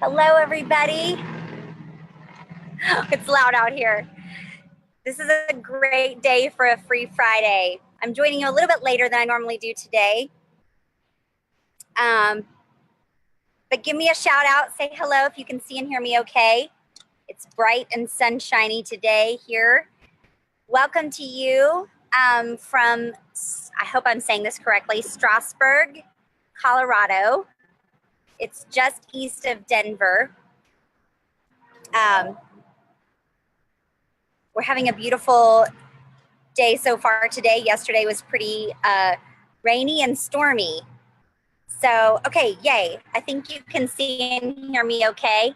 Hello, everybody. It's loud out here. This is a great day for a free Friday. I'm joining you a little bit later than I normally do today. But give me a shout out. Say hello if you can see and hear me okay. It's bright and sunshiny today here. Welcome to you from, I hope I'm saying this correctly, Strasburg, Colorado. It's just east of Denver. We're having a beautiful day so far today. Yesterday was pretty rainy and stormy. So, okay, yay. I think you can see and hear me okay.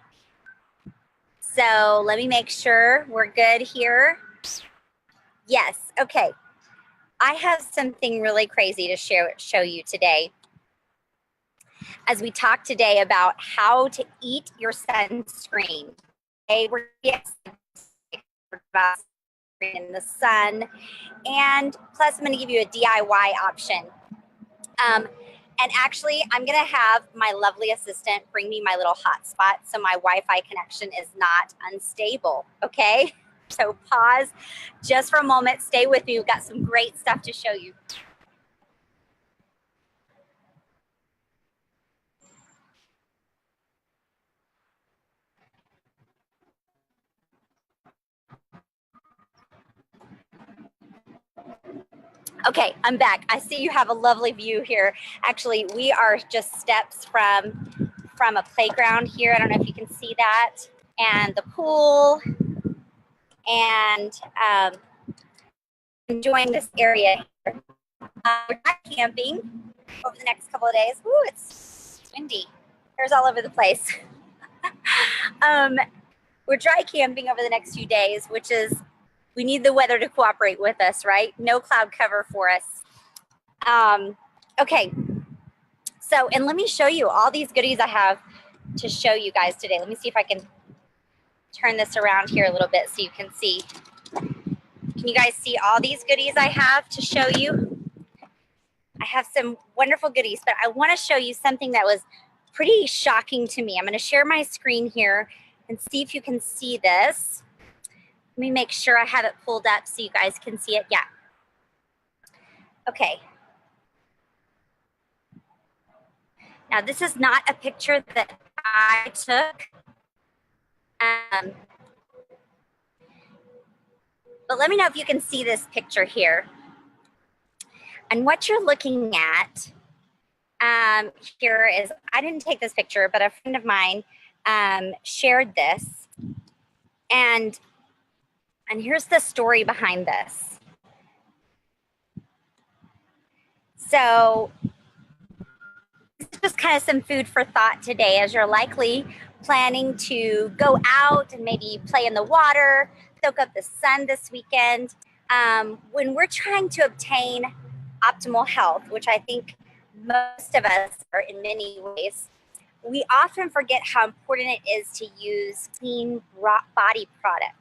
So let me make sure we're good here. Yes, okay. I have something really crazy to show you today. As we talk today about how to eat your sunscreen. Okay, we're about in the sun, and plus I'm going to give you a DIY option. And actually, I'm going to have my lovely assistant bring me my little hotspot so my Wi-Fi connection is not unstable, okay? So pause just for a moment. Stay with me. We've got some great stuff to show you. Okay, I'm back. I see you have a lovely view here. Actually, we are just steps from a playground here. I don't know if you can see that. And the pool. And enjoying this area here. We're not camping over the next couple of days. Ooh, it's windy. Hair's all over the place. We're dry camping over the next few days, which is, we need the weather to cooperate with us, right? No cloud cover for us. Okay, so, and let me show you all these goodies I have to show you guys today. Let me see if I can turn this around here a little bit so you can see. Can you guys see all these goodies I have to show you? I have some wonderful goodies, but I want to show you something that was pretty shocking to me. I'm going to share my screen here and see if you can see this. Let me make sure I have it pulled up so you guys can see it. Yeah. Okay. Now, this is not a picture that I took. But let me know if you can see this picture here. And what you're looking at here is, I didn't take this picture, but a friend of mine shared this. And here's the story behind this. So this is just kind of some food for thought today, as you're likely planning to go out and maybe play in the water, soak up the sun this weekend. When we're trying to obtain optimal health, which I think most of us are in many ways, we often forget how important it is to use clean body products.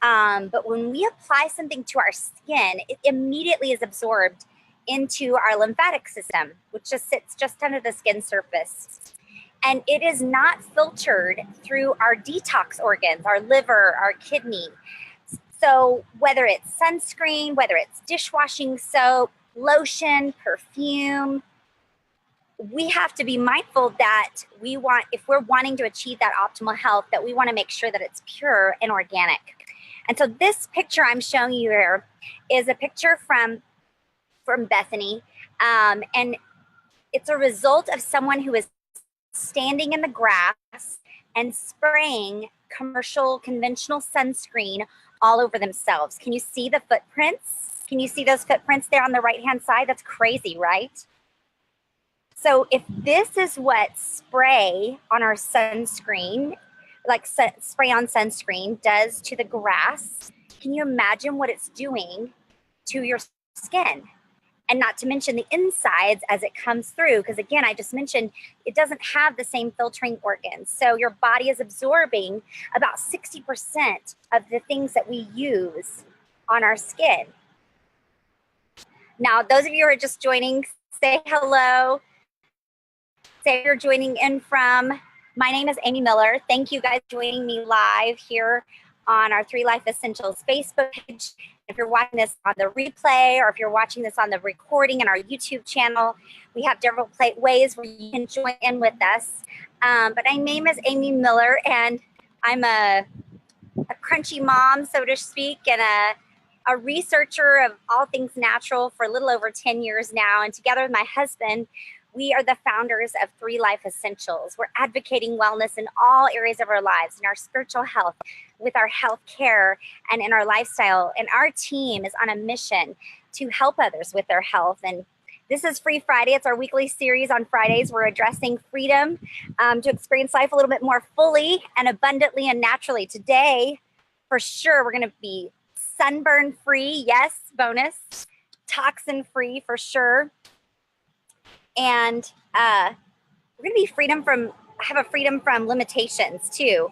But when we apply something to our skin, it immediately is absorbed into our lymphatic system, which just sits just under the skin surface. And it is not filtered through our detox organs, our liver, our kidney. So whether it's sunscreen, whether it's dishwashing soap, lotion, perfume, we have to be mindful that if we're wanting to achieve that optimal health, that we want to make sure that it's pure and organic. And so this picture I'm showing you here is a picture from Bethany. And it's a result of someone who is standing in the grass and spraying conventional sunscreen all over themselves. Can you see the footprints? Can you see those footprints there on the right-hand side? That's crazy, right? So if this is what spray on our sunscreen, like spray on sunscreen does to the grass, can you imagine what it's doing to your skin? And not to mention the insides as it comes through, because again, I just mentioned it doesn't have the same filtering organs. So your body is absorbing about 60% of the things that we use on our skin. Now, those of you who are just joining, say hello. Say you're joining in from My name is Amy Miller. Thank you guys for joining me live here on our 3 Life Essentials Facebook page. If you're watching this on the replay or if you're watching this on the recording in our YouTube channel, we have different ways where you can join in with us. But my name is Amy Miller, and I'm a crunchy mom, so to speak, and a researcher of all things natural for a little over 10 years now. And together with my husband, we are the founders of 3 Life Essentials. We're advocating wellness in all areas of our lives, in our spiritual health, with our health care, and in our lifestyle. And our team is on a mission to help others with their health. And this is Free Friday. It's our weekly series on Fridays. We're addressing freedom to experience life a little bit more fully and abundantly and naturally. Today, for sure, we're going to be sunburn free. Yes, bonus. Toxin free for sure. And we're going to be have a freedom from limitations too.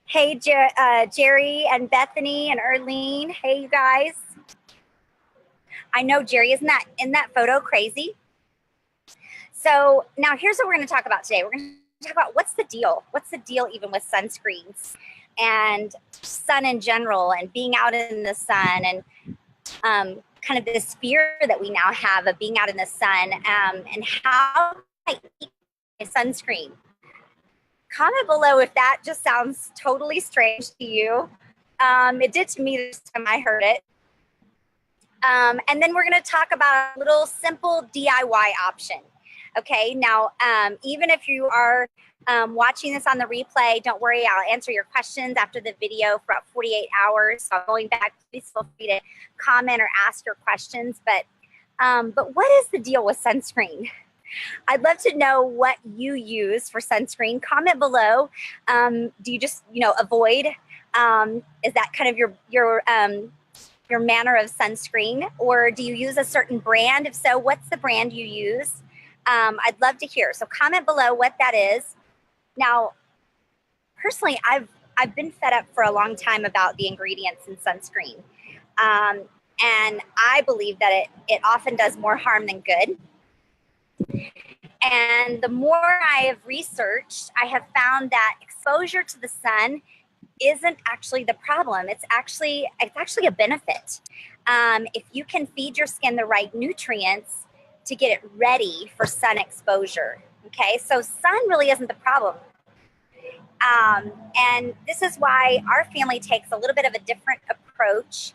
Hey, Jerry and Bethany and Erlene. Hey, you guys. I know Jerry, isn't that in that photo crazy? So now here's what we're going to talk about today. We're going to talk about what's the deal? What's the deal even with sunscreens and sun in general and being out in the sun and kind of this fear that we now have of being out in the sun and how I eat my sunscreen. Comment below if that just sounds totally strange to you. It did to me this time I heard it. And then we're going to talk about a little simple DIY option. Okay, now even if you are watching this on the replay, don't worry, I'll answer your questions after the video for about 48 hours. So going back, please feel free to comment or ask your questions. But what is the deal with sunscreen? I'd love to know what you use for sunscreen. Comment below. Do you just, avoid? Is that kind of your manner of sunscreen, or do you use a certain brand? If so, what's the brand you use? I'd love to hear. So comment below what that is. Now, personally, I've been fed up for a long time about the ingredients in sunscreen. And I believe that it often does more harm than good. And the more I have researched, I have found that exposure to the sun isn't actually the problem. It's actually a benefit. If you can feed your skin the right nutrients to get it ready for sun exposure. Okay, so sun really isn't the problem. And this is why our family takes a little bit of a different approach.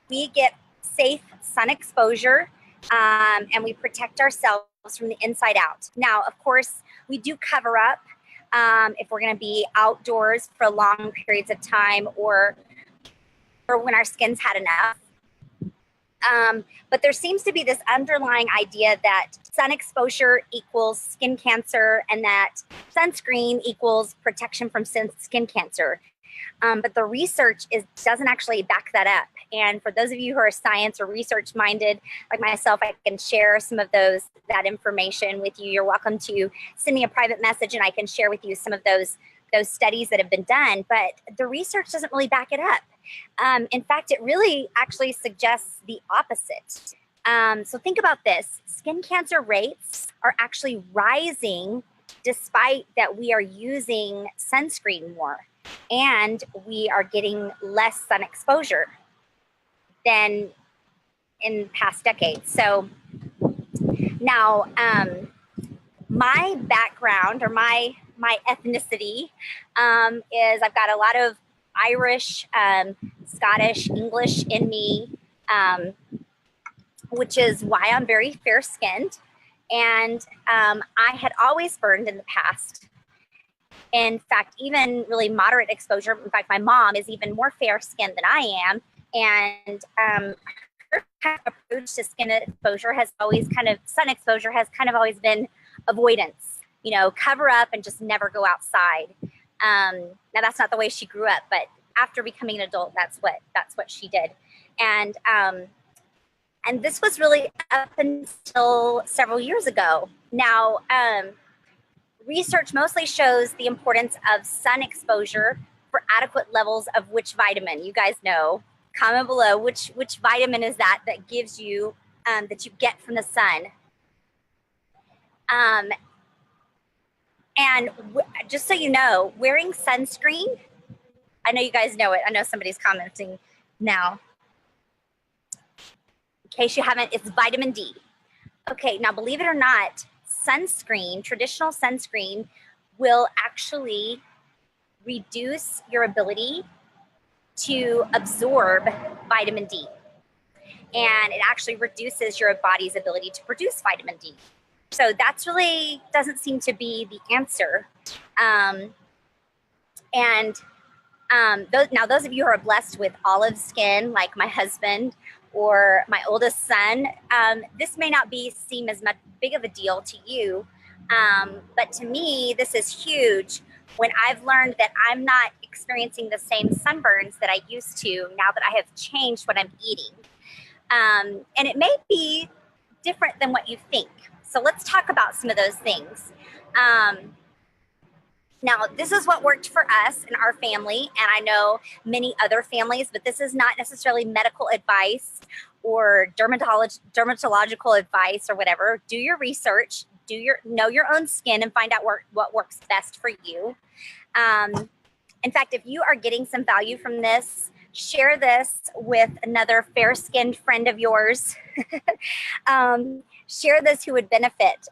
We get safe sun exposure and we protect ourselves from the inside out. Now, of course, we do cover up if we're going to be outdoors for long periods of time or when our skin's had enough. But there seems to be this underlying idea that sun exposure equals skin cancer and that sunscreen equals protection from skin cancer. But the research doesn't actually back that up. And for those of you who are science or research minded, like myself, I can share some of that information with you. You're welcome to send me a private message and I can share with you some of those studies that have been done. But the research doesn't really back it up. In fact, it really actually suggests the opposite. So think about this. Skin cancer rates are actually rising despite that we are using sunscreen more and we are getting less sun exposure than in past decades. So now my background or my ethnicity is I've got a lot of Irish, Scottish, English in me, which is why I'm very fair-skinned. And I had always burned in the past. In fact, even really moderate exposure. In fact, my mom is even more fair-skinned than I am. And her kind of approach to skin exposure has always sun exposure has kind of always been avoidance. Cover up and just never go outside. Now that's not the way she grew up, but after becoming an adult, that's what she did. And this was really up until several years ago. Now, research mostly shows the importance of sun exposure for adequate levels of which vitamin. You guys know. Comment below which vitamin is that gives you that you get from the sun. And just so you know, wearing sunscreen, I know you guys know it. I know somebody's commenting now. In case you haven't, it's vitamin D. Okay, now believe it or not, sunscreen, traditional sunscreen, will actually reduce your ability to absorb vitamin D. And it actually reduces your body's ability to produce vitamin D. So that's really doesn't seem to be the answer. Those of you who are blessed with olive skin, like my husband or my oldest son, this may not seem as much big of a deal to you, but to me, this is huge when I've learned that I'm not experiencing the same sunburns that I used to now that I have changed what I'm eating. And it may be different than what you think. So let's talk about some of those things. Now, this is what worked for us in our family, and I know many other families, but this is not necessarily medical advice or dermatological advice or whatever. Do your research, know your own skin, and find out what works best for you. In fact, if you are getting some value from this, share this with another fair-skinned friend of yours. Share this who would benefit.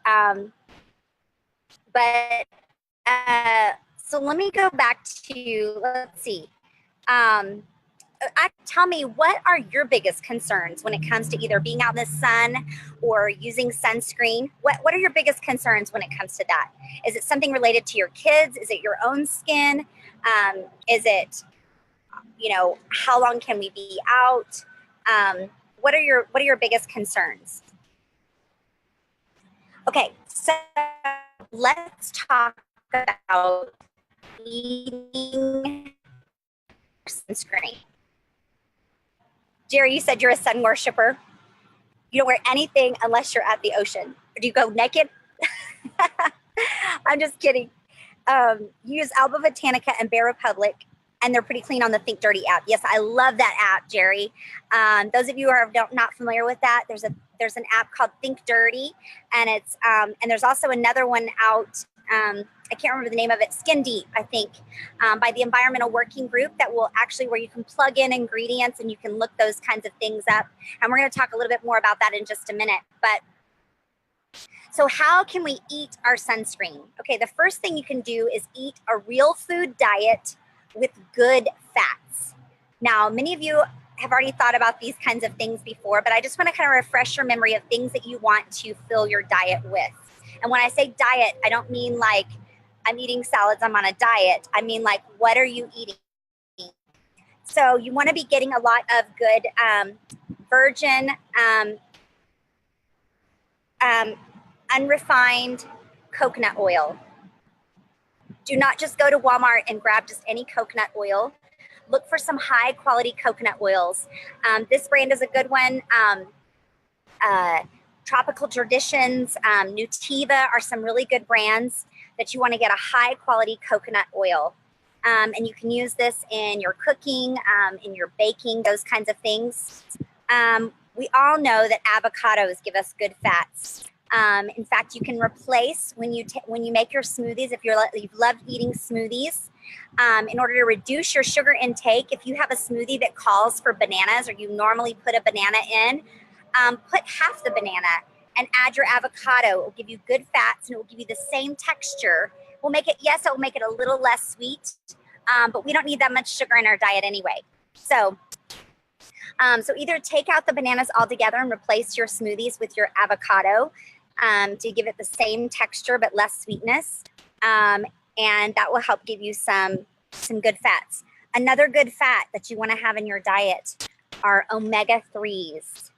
So let me go back to, let's see. Tell me, what are your biggest concerns when it comes to either being out in the sun or using sunscreen? What are your biggest concerns when it comes to that? Is it something related to your kids? Is it your own skin? Is it, how long can we be out? What are your biggest concerns? Okay, so let's talk about eating sunscreen. Jerry, you said you're a sun worshiper. You don't wear anything unless you're at the ocean. Or do you go naked? I'm just kidding. You use Alba Botanica and Bare Republic, and they're pretty clean on the Think Dirty app. Yes, I love that app, Jerry. Those of you who are not familiar with that, there's an app called Think Dirty, and it's and there's also another one out. I can't remember the name of it, Skin Deep, I think, by the Environmental Working Group, that will actually, where you can plug in ingredients and you can look those kinds of things up. And we're going to talk a little bit more about that in just a minute. But so how can we eat our sunscreen? Okay, the first thing you can do is eat a real food diet with good fats. Now, many of you have already thought about these kinds of things before, but I just want to kind of refresh your memory of things that you want to fill your diet with. And when I say diet, I don't mean like I'm eating salads, I'm on a diet. I mean, like, what are you eating? So you want to be getting a lot of good virgin, unrefined coconut oil. Do not just go to Walmart and grab just any coconut oil. Look for some high quality coconut oils. This brand is a good one. Tropical Traditions, Nutiva are some really good brands that you want to get a high quality coconut oil. And you can use this in your cooking, in your baking, those kinds of things. We all know that avocados give us good fats. In fact, you can replace when you make your smoothies, if you've loved eating smoothies, in order to reduce your sugar intake, if you have a smoothie that calls for bananas or you normally put a banana in, put half the banana and add your avocado. It will give you good fats and it will give you the same texture. It will make it a little less sweet, but we don't need that much sugar in our diet anyway. So either take out the bananas altogether and replace your smoothies with your avocado to give it the same texture but less sweetness, and that will help give you some good fats. Another good fat that you want to have in your diet are omega-3s.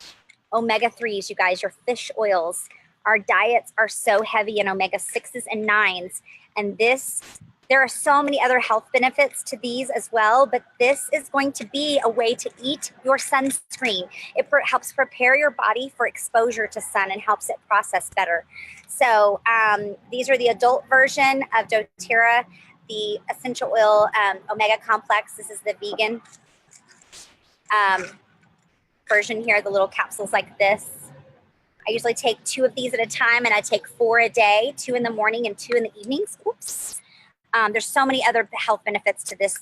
Omega-3s, you guys, your fish oils. Our diets are so heavy in omega-6s and 9s, and there are so many other health benefits to these as well, but this is going to be a way to eat your sunscreen. It helps prepare your body for exposure to sun and helps it process better. So these are the adult version of doTERRA, the essential oil omega complex. This is the vegan version here, the little capsules like this. I usually take 2 of these at a time, and I take 4 a day, 2 in the morning and 2 in the evenings. Oops. There's so many other health benefits to this,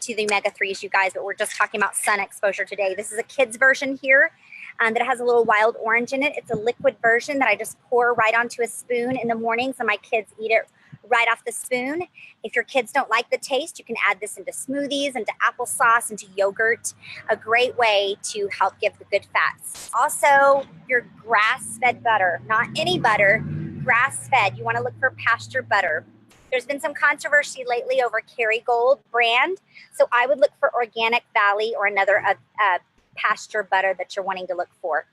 to the omega-3s, you guys, but we're just talking about sun exposure today. This is a kid's version here that has a little wild orange in it. It's a liquid version that I just pour right onto a spoon in the morning, so my kids eat it right off the spoon. If your kids don't like the taste, you can add this into smoothies, into applesauce, into yogurt. A great way to help give the good fats. Also, your grass-fed butter, not any butter, grass-fed. You want to look for pasture butter. There's been some controversy lately over Kerrygold brand, so I would look for Organic Valley or another pasture butter that you're wanting to look for.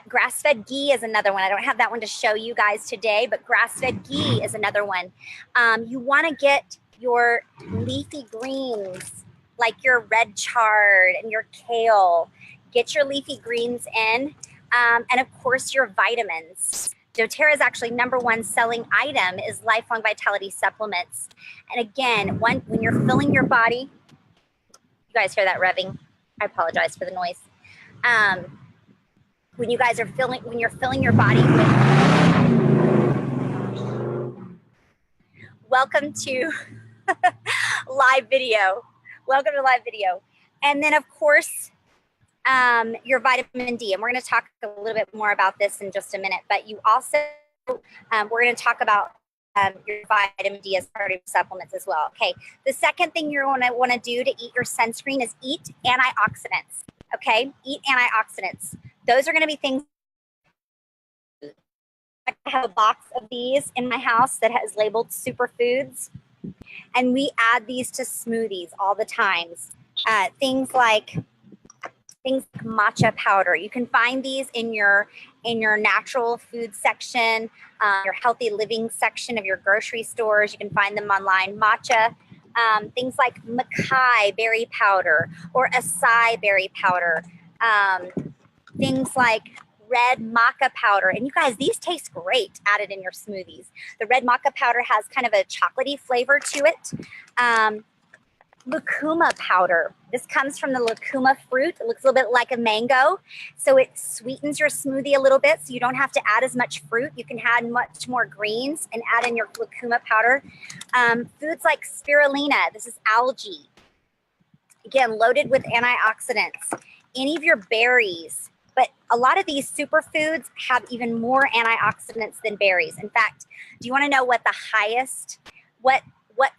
Grass-fed ghee is another one. I don't have that one to show you guys today, but grass-fed ghee is another one. You want to get your leafy greens, like your red chard and your kale. Get your leafy greens in, and of course your vitamins. doTERRA's actually #1 selling item is Lifelong Vitality supplements. And again, when you're filling your body, you guys hear that revving? I apologize for the noise. When you're filling your body with, welcome to live video. Welcome to live video. And then of course, your vitamin D, and we're going to talk a little bit more about this in just a minute, but you also, we're going to talk about your vitamin D as part of supplements as well. Okay, the second thing you're going to want to do to eat your sunscreen is eat antioxidants. Okay, eat antioxidants. Those are going to be things. I have a box of these in my house that has labeled superfoods, and we add these to smoothies all the times. Things like matcha powder. You can find these in your natural food section, your healthy living section of your grocery stores. You can find them online. Matcha, things like Mackay berry powder or acai berry powder, things like red maca powder. And you guys, these taste great added in your smoothies. The red maca powder has kind of a chocolatey flavor to it. Lucuma powder. This comes from the lucuma fruit. It looks a little bit like a mango. So it sweetens your smoothie a little bit, so you don't have to add as much fruit. You can add much more greens and add in your lucuma powder. Foods like spirulina. This is algae. Again, loaded with antioxidants. Any of your berries. But a lot of these superfoods have even more antioxidants than berries. In fact, do you want to know what the highest, what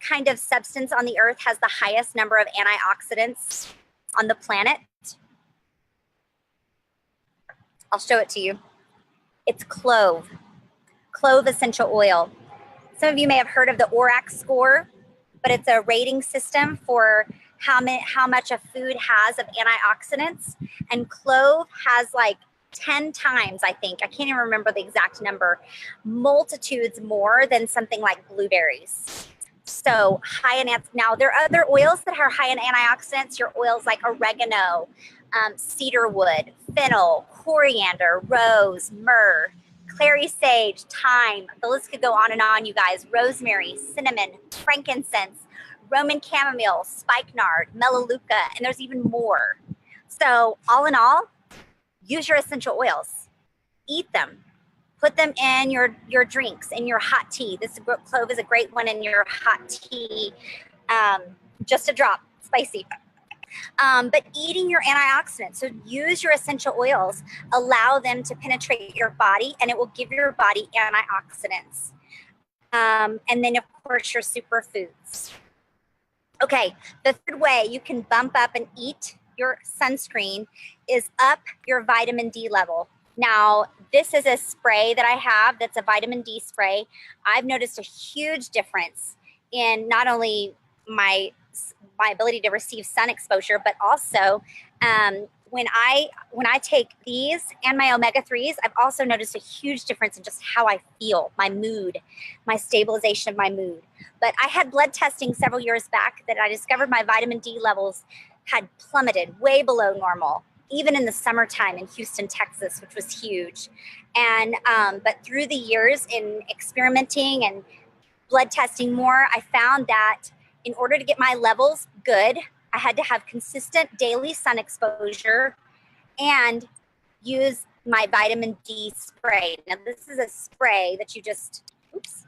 kind of substance on the earth has the highest number of antioxidants on the planet? I'll show it to you. It's clove essential oil. Some of you may have heard of the ORAC score, but it's a rating system for how much a food has of antioxidants. And clove has like 10 times, I think, I can't even remember the exact number, multitudes more than something like blueberries. So high in, now there are other oils that are high in antioxidants. Your oils like oregano, cedarwood, fennel, coriander, rose, myrrh, clary sage, thyme. The list could go on, you guys. Rosemary, cinnamon, frankincense, Roman chamomile, spikenard, melaleuca, and there's even more. So all in all, use your essential oils. Eat them. Put them in your drinks, in your hot tea. This clove is a great one in your hot tea. Just a drop, spicy. But eating your antioxidants, so use your essential oils, allow them to penetrate your body, and it will give your body antioxidants. And then, of course, your superfoods. Okay, the third way you can bump up and eat your sunscreen is up your vitamin D level. Now, this is a spray that I have that's a vitamin D spray. I've noticed a huge difference in not only my ability to receive sun exposure, but also when I take these and my omega-3s, I've also noticed a huge difference in just how I feel, my mood, my stabilization of my mood. But I had blood testing several years back that I discovered my vitamin D levels had plummeted way below normal, even in the summertime in Houston, Texas, which was huge. And but through the years in experimenting and blood testing more, I found that in order to get my levels good, I had to have consistent daily sun exposure and use my vitamin D spray. Now this is a spray that you just, oops.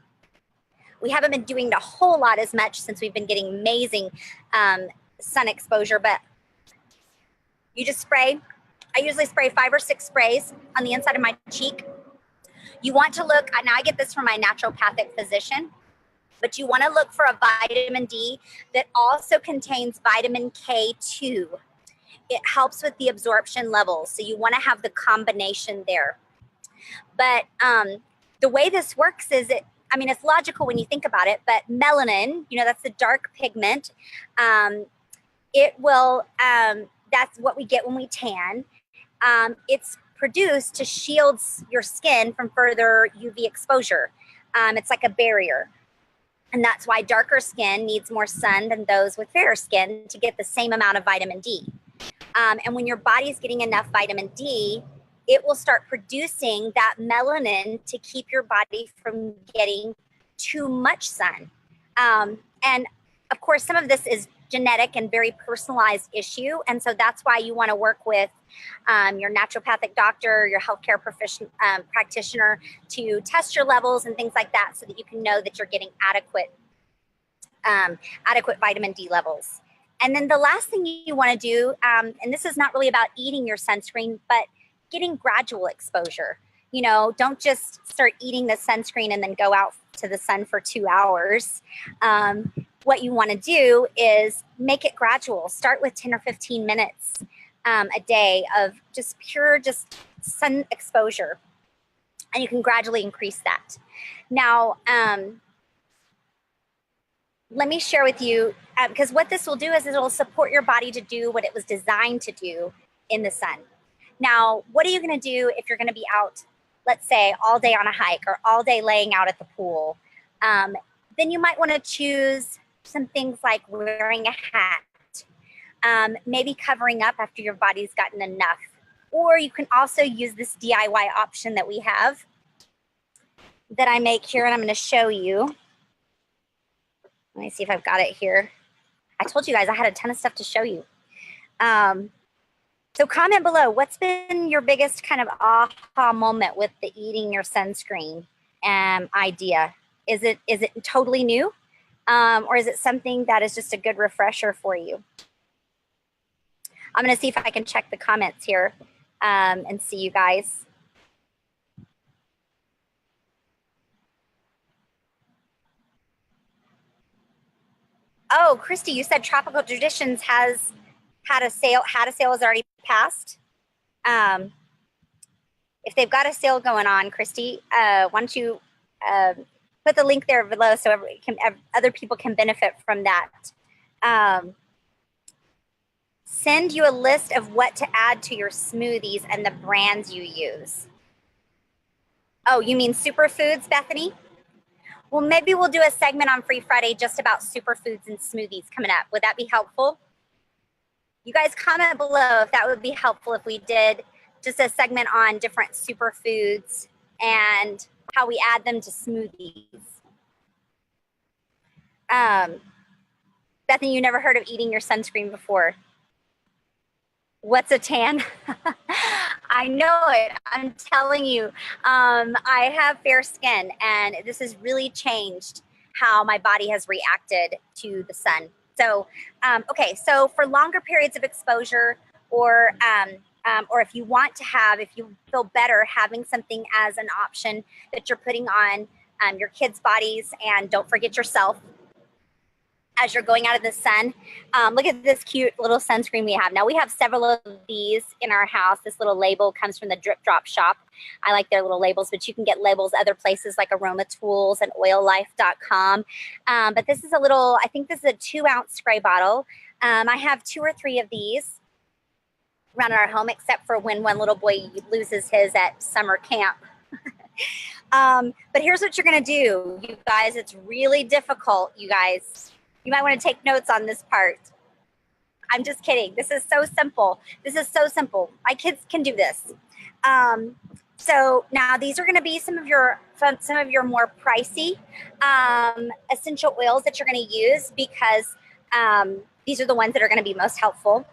We haven't been doing a whole lot as much since we've been getting amazing sun exposure, but you just spray. I usually spray 5 or 6 sprays on the inside of my cheek. You want to look, now I get this from my naturopathic physician, but you want to look for a vitamin D that also contains vitamin K2. It helps with the absorption levels, so you want to have the combination there. But the way this works is it's logical when you think about it, but melanin, that's the dark pigment. It will, that's what we get when we tan. It's produced to shield your skin from further UV exposure. It's like a barrier. And that's why darker skin needs more sun than those with fairer skin to get the same amount of vitamin D. And when your body's getting enough vitamin D, it will start producing that melanin to keep your body from getting too much sun. And of course, some of this is genetic and very personalized issue. And so that's why you want to work with your naturopathic doctor, your healthcare practitioner to test your levels and things like that so that you can know that you're getting adequate vitamin D levels. And then the last thing you want to do, and this is not really about eating your sunscreen, but getting gradual exposure. Don't just start eating the sunscreen and then go out to the sun for 2 hours. What you want to do is make it gradual. Start with 10 or 15 minutes a day of just pure sun exposure. And you can gradually increase that. Now, let me share with you, because what this will do is it'll support your body to do what it was designed to do in the sun. Now, what are you going to do if you're going to be out, let's say, all day on a hike or all day laying out at the pool? Then you might want to choose some things like wearing a hat, maybe covering up after your body's gotten enough. Or you can also use this DIY option that we have that I make here, and I'm going to show you. Let me see if I've got it here. I told you guys I had a ton of stuff to show you. So comment below, what's been your biggest kind of aha moment with the eating your sunscreen idea? Is it totally new? Or is it something that is just a good refresher for you? I'm going to see if I can check the comments here and see you guys. Oh, Christy, you said Tropical Traditions has had a sale has already passed. If they've got a sale going on, Christy, why don't you put the link there below so other people can benefit from that. Send you a list of what to add to your smoothies and the brands you use. Oh, you mean superfoods, Bethany? Well, maybe we'll do a segment on Free Friday just about superfoods and smoothies coming up. Would that be helpful? You guys comment below if that would be helpful if we did just a segment on different superfoods and how we add them to smoothies. Bethany, you never heard of eating your sunscreen before. What's a tan? I know it. I'm telling you. I have fair skin, and this has really changed how my body has reacted to the sun. So, okay, so for longer periods of exposure, or if you want to if you feel better having something as an option that you're putting on your kids' bodies, and don't forget yourself as you're going out in the sun. Look at this cute little sunscreen we have. Now we have several of these in our house. This little label comes from the Drip Drop shop. I like their little labels, but you can get labels other places like Aroma Tools and oillife.com. But this is I think this is a 2-ounce spray bottle. I have 2 or 3 of these around our home, except for when one little boy loses his at summer camp. But here's what you're gonna do, you guys. It's really difficult, you guys. You might want to take notes on this part. I'm just kidding. This is so simple. This is so simple. My kids can do this. So now these are going to be some of your more pricey essential oils that you're going to use, because these are the ones that are going to be most helpful.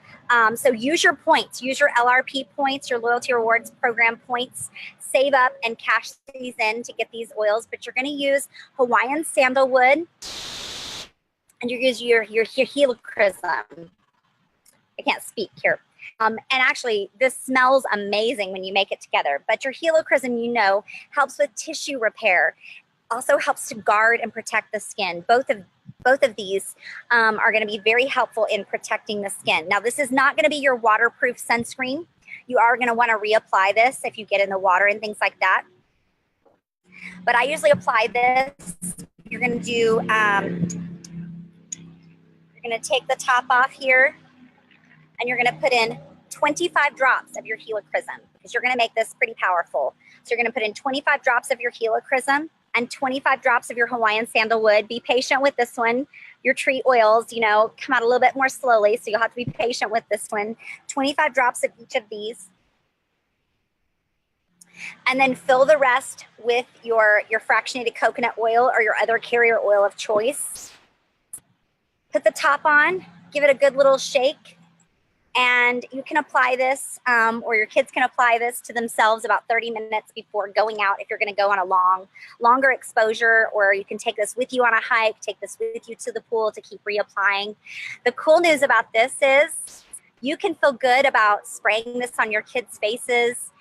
So use your points, use your LRP points, your loyalty rewards program points, save up and cash these in to get these oils. But you're going to use Hawaiian sandalwood, and you're using your helichrysum. I can't speak here. And actually, this smells amazing when you make it together. But your helichrysum, you know, helps with tissue repair. Also helps to guard and protect the skin. Both of these are going to be very helpful in protecting the skin. Now, this is not going to be your waterproof sunscreen. You are going to want to reapply this if you get in the water and things like that. But I usually apply this. You're going to do, you're going to take the top off here, and you're going to put in 25 drops of your helichrysum, because you're going to make this pretty powerful. So you're going to put in 25 drops of your helichrysum and 25 drops of your Hawaiian sandalwood. Be patient with this one. Your tree oils, you know, come out a little bit more slowly, so you'll have to be patient with this one. 25 drops of each of these. And then fill the rest with your fractionated coconut oil or your other carrier oil of choice. Put the top on, give it a good little shake. And you can apply this, or your kids can apply this to themselves about 30 minutes before going out if you're going to go on a longer exposure, or you can take this with you on a hike, take this with you to the pool to keep reapplying. The cool news about this is you can feel good about spraying this on your kids' faces,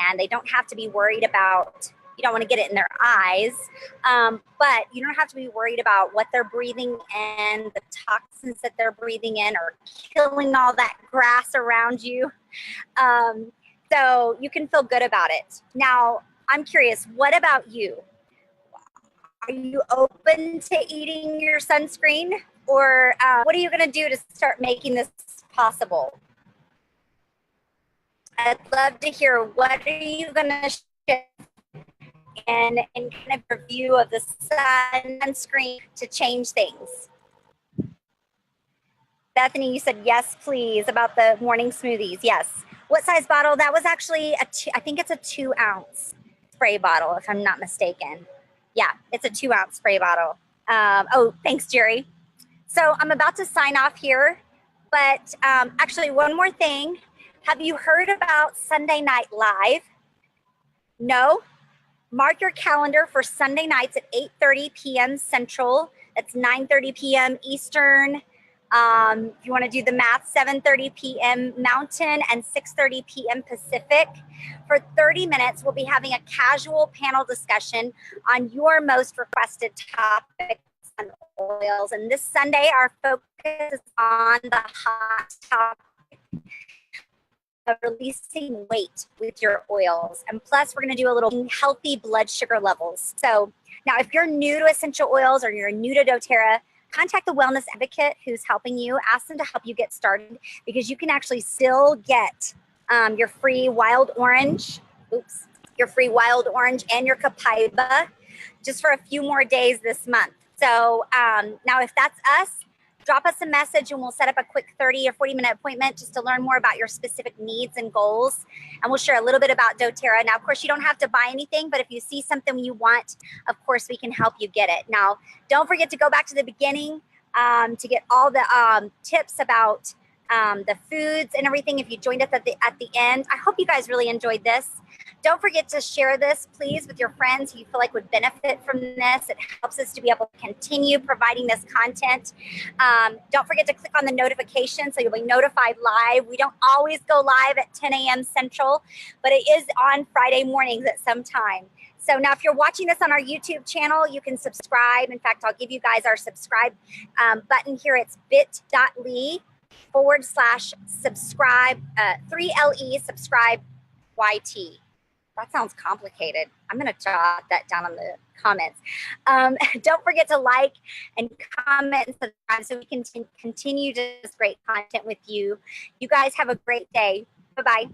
and they don't have to be worried about, you don't want to get it in their eyes, but you don't have to be worried about what they're breathing in, the toxins that they're breathing in, or killing all that grass around you. So you can feel good about it. Now, I'm curious, what about you? Are you open to eating your sunscreen? Or what are you going to do to start making this possible? I'd love to hear, what are you going to share and kind of review of the sunscreen to change things. Bethany, you said yes, please, about the morning smoothies. Yes. What size bottle? That was actually I think it's a 2-ounce spray bottle, if I'm not mistaken. Yeah, it's a 2-ounce spray bottle. Oh, thanks, Jerry. So I'm about to sign off here, but actually one more thing. Have you heard about Sunday Night Live? No? Mark your calendar for Sunday nights at 8:30 p.m. Central. That's 9:30 p.m. Eastern. If you want to do the math, 7:30 p.m. Mountain and 6:30 p.m. Pacific. For 30 minutes, we'll be having a casual panel discussion on your most requested topics on oils. And this Sunday, our focus is on the hot topic of releasing weight with your oils. And plus, we're going to do a little healthy blood sugar levels. So now, if you're new to essential oils or you're new to doTERRA, contact the wellness advocate who's helping you. Ask them to help you get started, because you can actually still get your free wild orange, your free wild orange and your copaiba just for a few more days this month. So now, if that's us, drop us a message and we'll set up a quick 30 or 40-minute appointment just to learn more about your specific needs and goals. And we'll share a little bit about doTERRA. Now, of course, you don't have to buy anything, but if you see something you want, of course, we can help you get it. Now, don't forget to go back to the beginning to get all the tips about the foods and everything if you joined us at the end. I hope you guys really enjoyed this. Don't forget to share this, please, with your friends who you feel like would benefit from this. It helps us to be able to continue providing this content. Don't forget to click on the notification so you'll be notified live. We don't always go live at 10 a.m. Central, but it is on Friday mornings at some time. So now if you're watching this on our YouTube channel, you can subscribe. In fact, I'll give you guys our subscribe button here. It's bit.ly/subscribe, 3LE subscribe YT. That sounds complicated. I'm going to jot that down on the comments. Don't forget to like and comment and subscribe so we can continue this great content with you. You guys have a great day. Bye-bye.